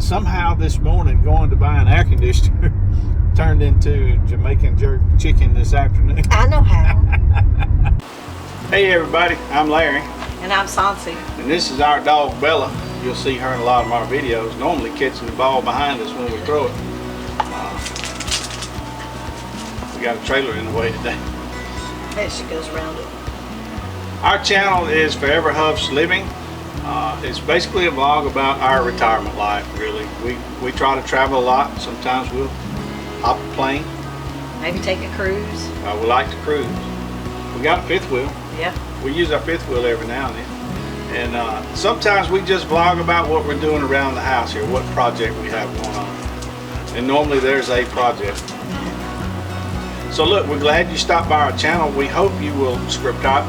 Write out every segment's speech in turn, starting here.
somehow this morning going to buy an air conditioner turned into Jamaican Jerk chicken this afternoon. I know how. Hey everybody, I'm Larry. And I'm Sansi. And this is our dog Bella. You'll see her in a lot of our videos, normally catching the ball behind us when we throw it. We got a trailer in the way today. There she goes around it. Our channel is ForeverHuff'sLiving. It's basically a vlog about our retirement life, really. We try to travel a lot. Sometimes we'll hop a plane. Maybe take a cruise. We like to cruise. We got a fifth wheel. Yeah. We use our fifth wheel every now and then. And sometimes we just vlog about what we're doing around the house here, what project we have going on. And normally there's a project. So look, we're glad you stopped by our channel. We hope you will subscribe.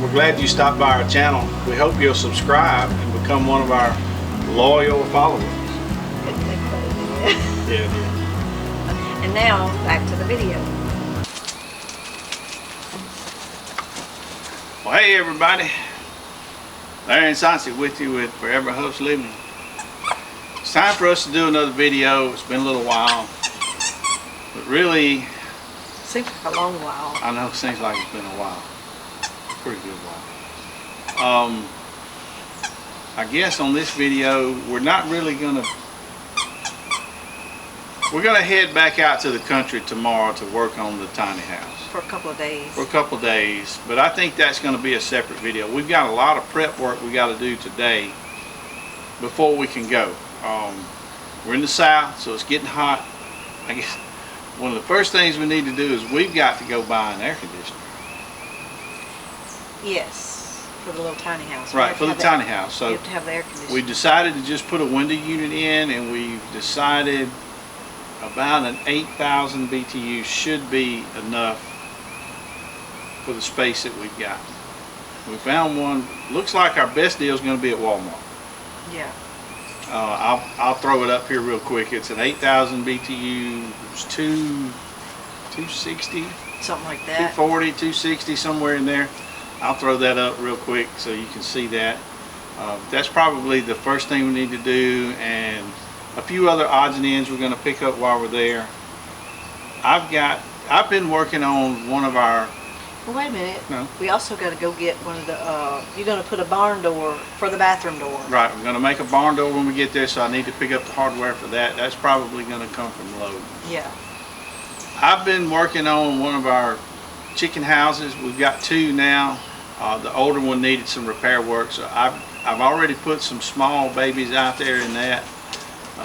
We're glad you stopped by our channel. We hope you'll subscribe and become one of our loyal followers. Yeah, it is. And now, back to the video. Well, hey everybody. Larry and Sansi with you with ForeverHuff'sLiving. It's time for us to do another video. It's been a little while. But really, Seems like a long while. I know it seems like it's been a while. Pretty good while. I guess on this video, we're not really gonna. We're gonna head back out to the country tomorrow to work on the tiny house. For a couple of days. For a couple of days, but I think that's gonna be a separate video. We've got a lot of prep work we got to do today before we can go. We're in the south, so it's getting hot. I guess one of the first things we need to do is we've got to go buy an air conditioner. Yes, for the little tiny house. Right, for the tiny house. So you have to have the air conditioner. we decided to just put a window unit in, and we've decided about an 8,000 BTU should be enough for the space that we've got. We found one. Looks like our best deal is going to be at Walmart. Yeah. I'll throw it up here real quick. It's an 8,000 BTU. It's 260, something like that. 240, 260, somewhere in there. I'll throw that up real quick so you can see that. That's probably the first thing we need to do, and a few other odds and ends we're going to pick up while we're there. I've been working on one of our. Well, wait a minute. No. We also got to go get one of the. You're going to put a barn door for the bathroom door. Right. We're going to make a barn door when we get there, so I need to pick up the hardware for that. That's probably going to come from Lowe's. Yeah. I've been working on one of our chicken houses. We've got two now. The older one needed some repair work, so I've already put some small babies out there in that,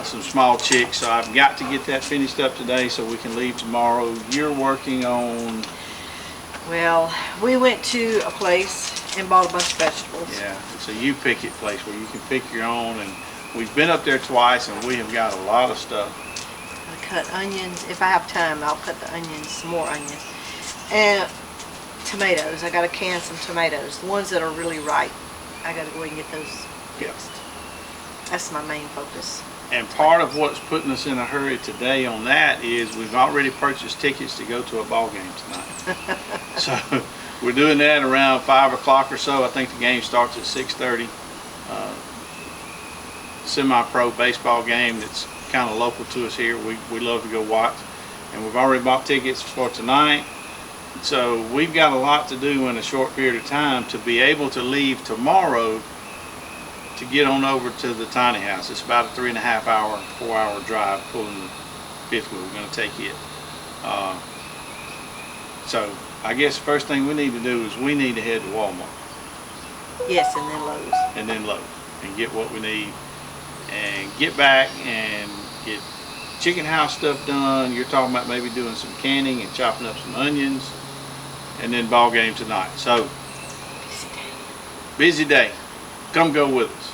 some small chicks. So I've got to get that finished up today so we can leave tomorrow. You're working on. Well, we went to a place and bought a bunch of vegetables. Yeah, it's a you pick it place where you can pick your own, and we've been up there twice and we have got a lot of stuff. I cut onions. If I have time, I'll cut the onions, some more onions. And tomatoes. I got to can some tomatoes. The ones that are really ripe. I got to go ahead and get those fixed. That's my main focus. And part of what's putting us in a hurry today on that is we've already purchased tickets to go to a ball game tonight. So we're doing that around 5 o'clock or so. I think the game starts at 6:30. Semi-pro baseball game that's kind of local to us here. We love to go watch. And we've already bought tickets for tonight. So we've got a lot to do in a short period of time to be able to leave tomorrow to get on over to the tiny house. It's about a 3.5 hour, 4 hour drive pulling the fifth wheel. We're going to take it. So I guess the first thing we need to do is we need to head to Walmart. Yes, and then Lowe's. And then Lowe's and get what we need and get back and get chicken house stuff done. You're talking about maybe doing some canning and chopping up some onions, and then ball game tonight. So busy day. Come go with us.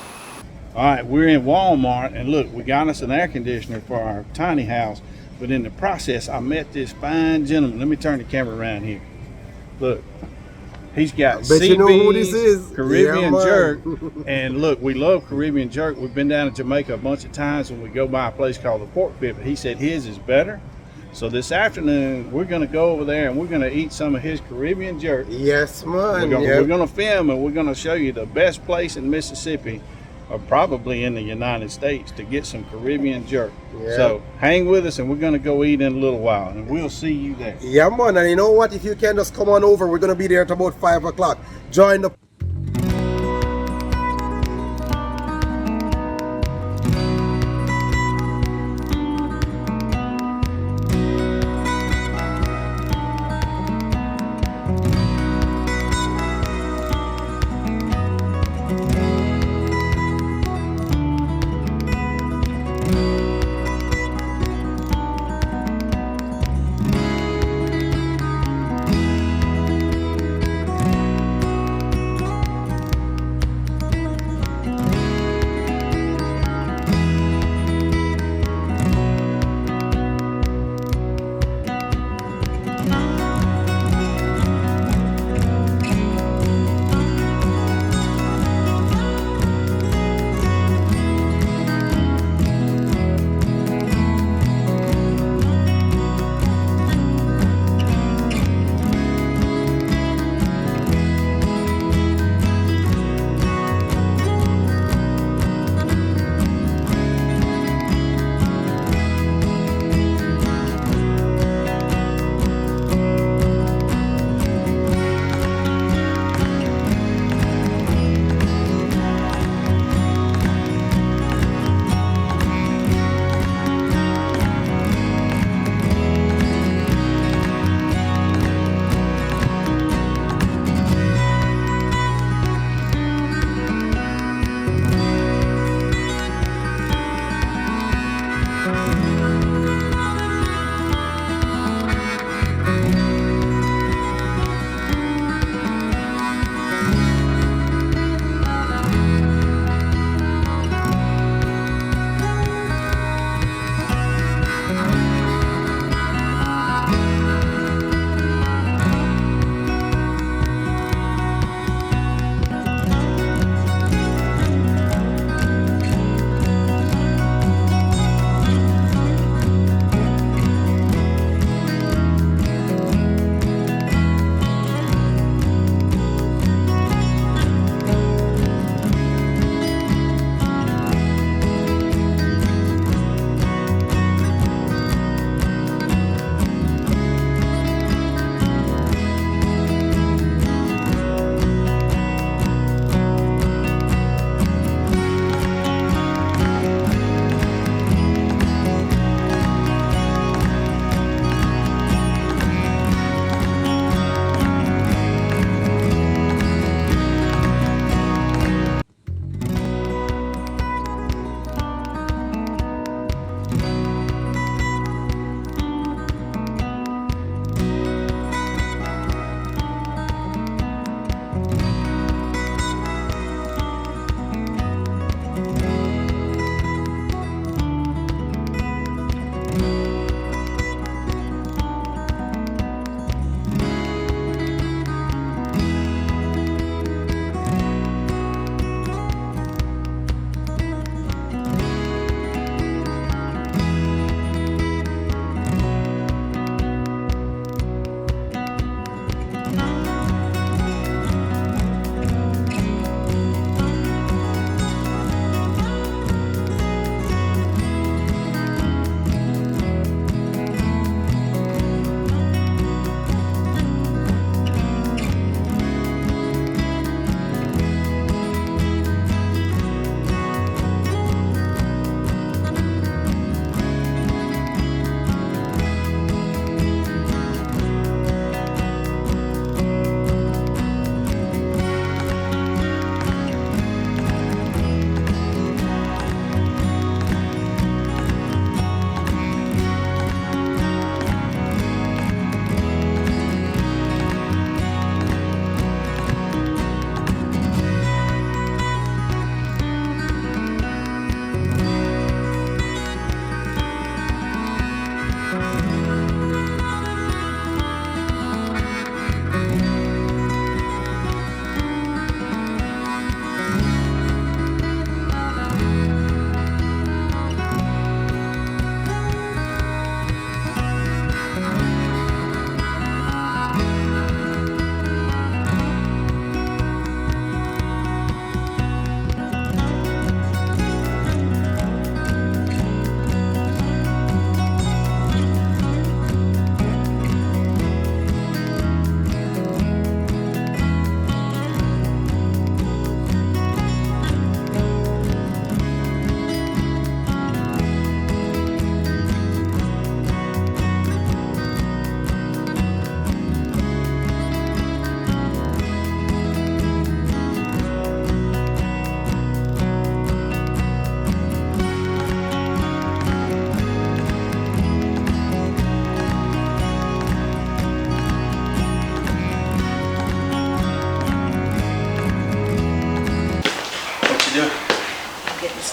All right, we're in Walmart, and look, we got us an air conditioner for our tiny house, but in the process I met this fine gentleman. Let me turn the camera around here. Look, he's got CB's, you know who this is. Caribbean Yeah, Jerk, and look, we love Caribbean Jerk. We've been down to Jamaica a bunch of times when we go by a place called the Pork Pit, but he said his is better. So this afternoon, we're going to go over there and we're going to eat some of his Caribbean jerk. Yes, man. We're going to film and we're going to show you the best place in Mississippi, or probably in the United States, to get some Caribbean jerk. Yeah. So hang with us and we're going to go eat in a little while and we'll see you there. Yeah, man. And you know what? If you can just come on over, we're going to be there at about 5 o'clock. Join the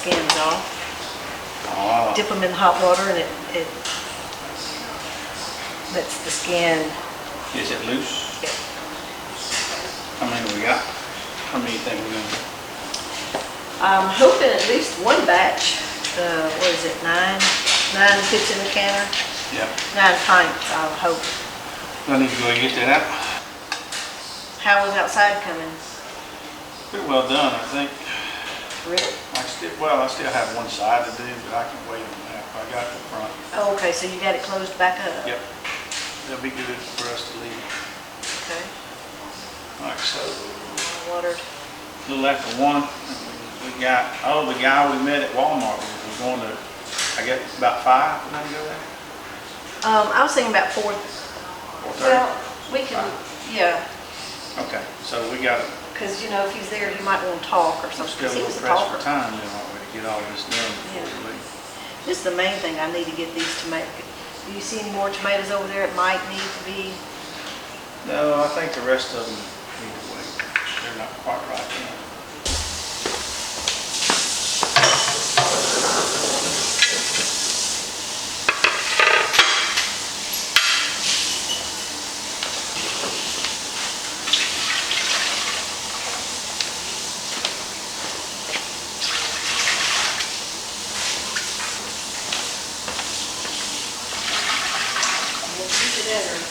skins off. Oh, Dip them in hot water and it lets the skin. is it loose? Yeah. How many we got? How many think we're gonna do? I'm hoping at least one batch. What is it? 9 fits in the canner. Yeah. 9 pints. I hope. I need to go and get that out. How was outside coming? Pretty well done, I think. Really? I still have one side to do, but I can wait on that. I got the front. Oh, okay. So you got it closed back up. Yep. That'll be good for us to leave. Okay. All right, so Watered. a little after 1, we got, the guy we met at Walmart, we're going to, I guess, about 5 when I go there? I was thinking about 4. 4:30? Well, we can. Yeah. Okay, so we got, Because if he's there, he might want to talk or we're something. still a 'cause he little was a pressed for talker. time, then, aren't we, to get all this done before we leave? This is the main thing. I need to get these tomatoes. Do you see any more tomatoes over there? It might need to be. No, I think the rest of them need to wait. They're not quite right yet. We'll keep it in her.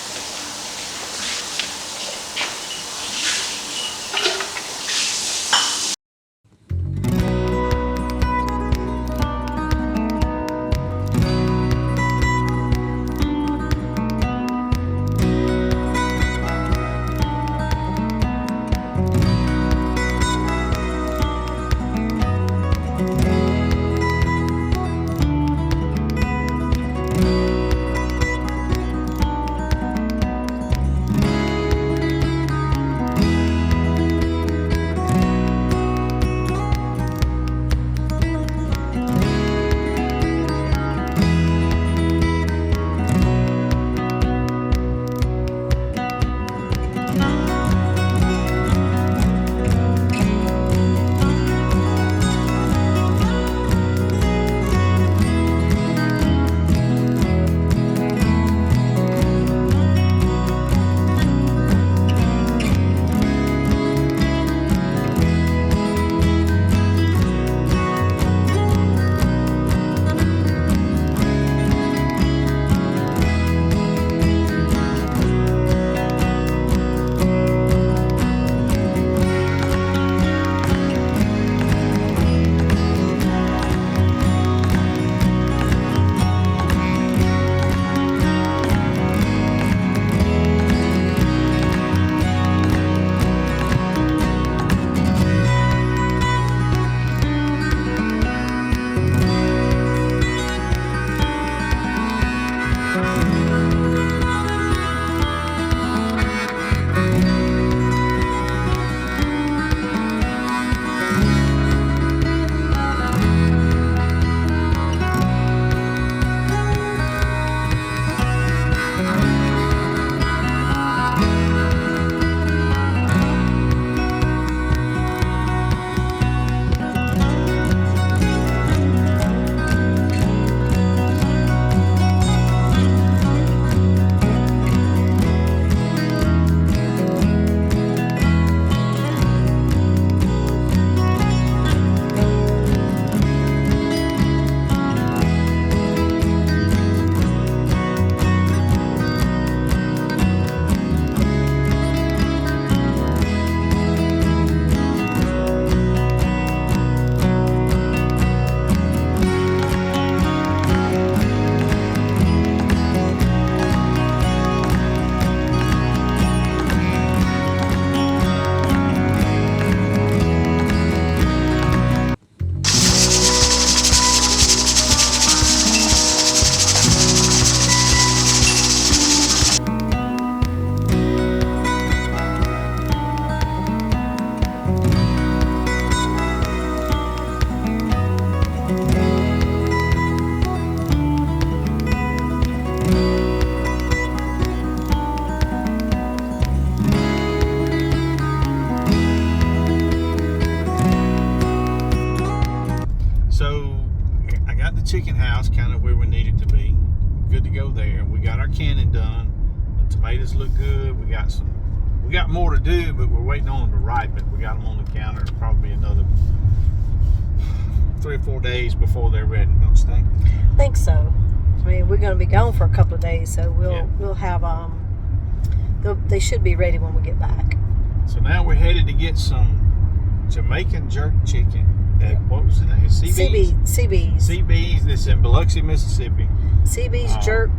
chicken house, kind of where we need it to be. Good to go there. We got our canning done. The tomatoes look good. We got more to do, but we're waiting on them to ripen. We got them on the counter. Probably another 3 or 4 days before they're ready, don't you think? I think so. I mean, we're going to be gone for a couple of days, so we'll have they should be ready when we get back. So now we're headed to get some Jamaican jerk chicken at, what was the name? CB's. CB's. This is in Biloxi, Mississippi. CB's jerk.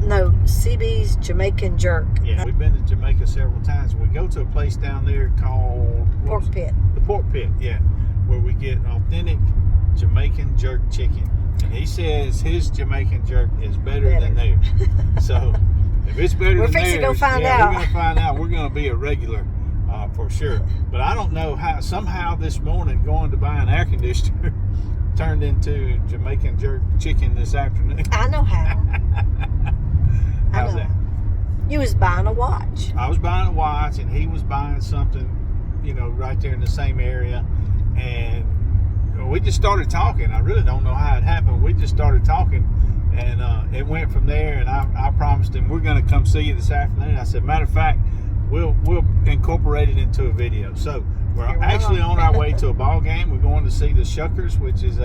No, CB's Jamaican Jerk. Yeah, we've been to Jamaica several times. We go to a place down there called Pork Pit. The Pork Pit, yeah, where we get authentic Jamaican jerk chicken. And he says his Jamaican jerk is better than theirs. So if it's better than theirs, we're fixing to go find out. We're going to find out. We're going to be a regular for sure. But I don't know how. Somehow this morning, going to buy an air conditioner turned into Jamaican jerk chicken this afternoon. I know how. How's that? You was buying a watch. I was buying a watch, and he was buying something, right there in the same area. And we just started talking. I really don't know how it happened. We just started talking, and it went from there. And I promised him we're going to come see you this afternoon. I said, matter of fact, we'll incorporate it into a video. So we're actually on our way to a ball game. We're going to see the Shuckers, which is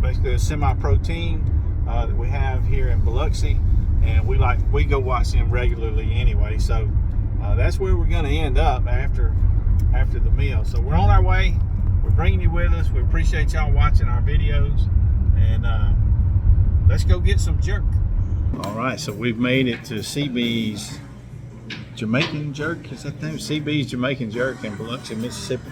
basically a semi-pro team that we have here in Biloxi, and we go watch them regularly anyway. So that's where we're going to end up after the meal. So we're on our way. We're bringing you with us. We appreciate y'all watching our videos, and let's go get some jerk. All right, so we've made it to CB's Jamaican Jerk. Is that the name? CB's Jamaican Jerk in Biloxi, Mississippi.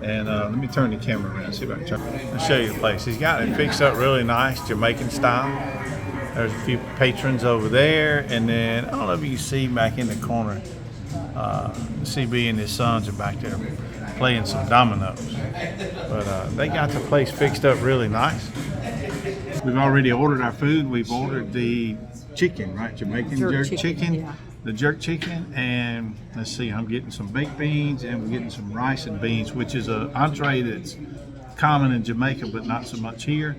And let me turn the camera around, see if I can turn it. I'll show you the place. He's got it fixed up really nice, Jamaican style. There's a few patrons over there, and then I don't know if you can see back in the corner, CB and his sons are back there playing some dominoes. But they got the place fixed up really nice. We've already ordered our food. We've ordered the chicken, right? Jamaican jerk chicken. Yeah. The jerk chicken, and let's see, I'm getting some baked beans, and we're getting some rice and beans, which is an entree that's common in Jamaica but not so much here.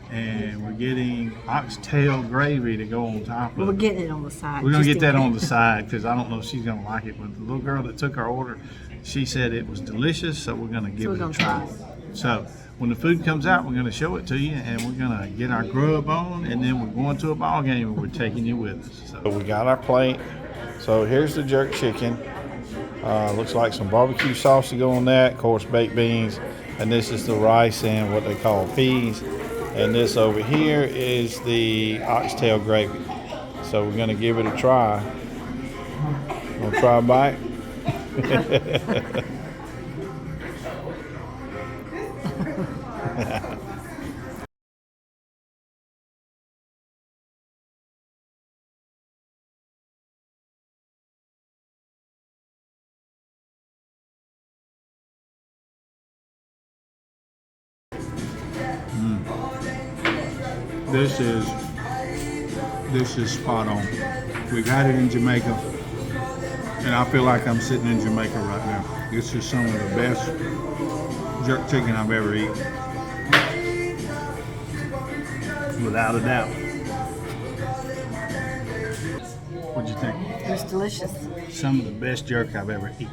And we're getting oxtail gravy to go on top of it. We're getting it on the side. We're going to get that on the side because I don't know if she's going to like it, but the little girl that took our order, she said it was delicious, so we're going to give it a try. So when the food comes out, we're going to show it to you, and we're going to get our grub on, and then we're going to a ball game, and we're taking you with us. So we got our plate. So here's the jerk chicken. Looks like some barbecue sauce to go on that, of course, baked beans, and this is the rice and what they call peas. And this over here is the oxtail gravy. So we're going to give it a try. Want to try a bite? This is spot on. We got it in Jamaica, and I feel like I'm sitting in Jamaica right now. This is some of the best jerk chicken I've ever eaten, without a doubt. What'd you think? It was delicious. Some of the best jerk I've ever eaten.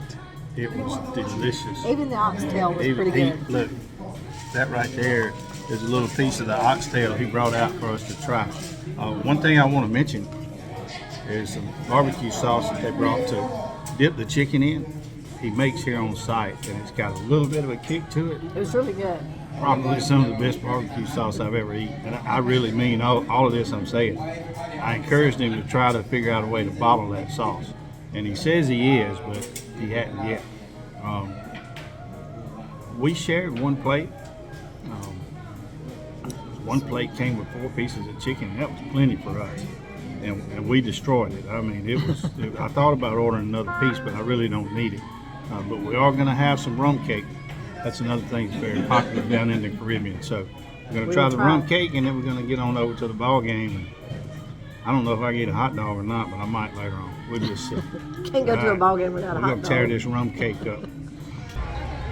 It was delicious. Even the oxtail was pretty good. Look, that right there is a little piece of the oxtail he brought out for us to try. One thing I want to mention is some barbecue sauce that they brought to dip the chicken in. He makes here on site, and it's got a little bit of a kick to it. It was really good. Probably some of the best barbecue sauce I've ever eaten. And I really mean all of this I'm saying. I encouraged him to try to figure out a way to bottle that sauce. And he says he is, but he hadn't yet. We shared one plate. One plate came with 4 pieces of chicken. That was plenty for us, and we destroyed it. I mean, I thought about ordering another piece, but I really don't need it. But we are going to have some rum cake. That's another thing that's very popular down in the Caribbean. So we're going to try the rum cake, and then we're going to get on over to the ball game. And I don't know if I get a hot dog or not, but I might later on. We'll just see. Can't go to a ball game without a hot dog. We're going to tear this rum cake up.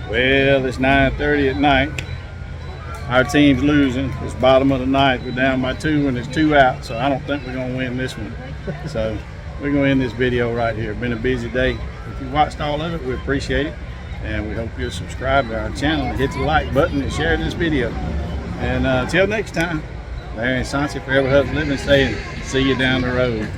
Well, it's 9:30 at night. Our team's losing. It's bottom of the ninth. We're down by 2 and there's 2 out, so I don't think we're going to win this one. So we're going to end this video right here. It's been a busy day. If you watched all of it, we appreciate it. And we hope you'll subscribe to our channel and hit the like button and share this video. And until next time, Larry and Sansi, Forever Huff's Living, saying, see you down the road.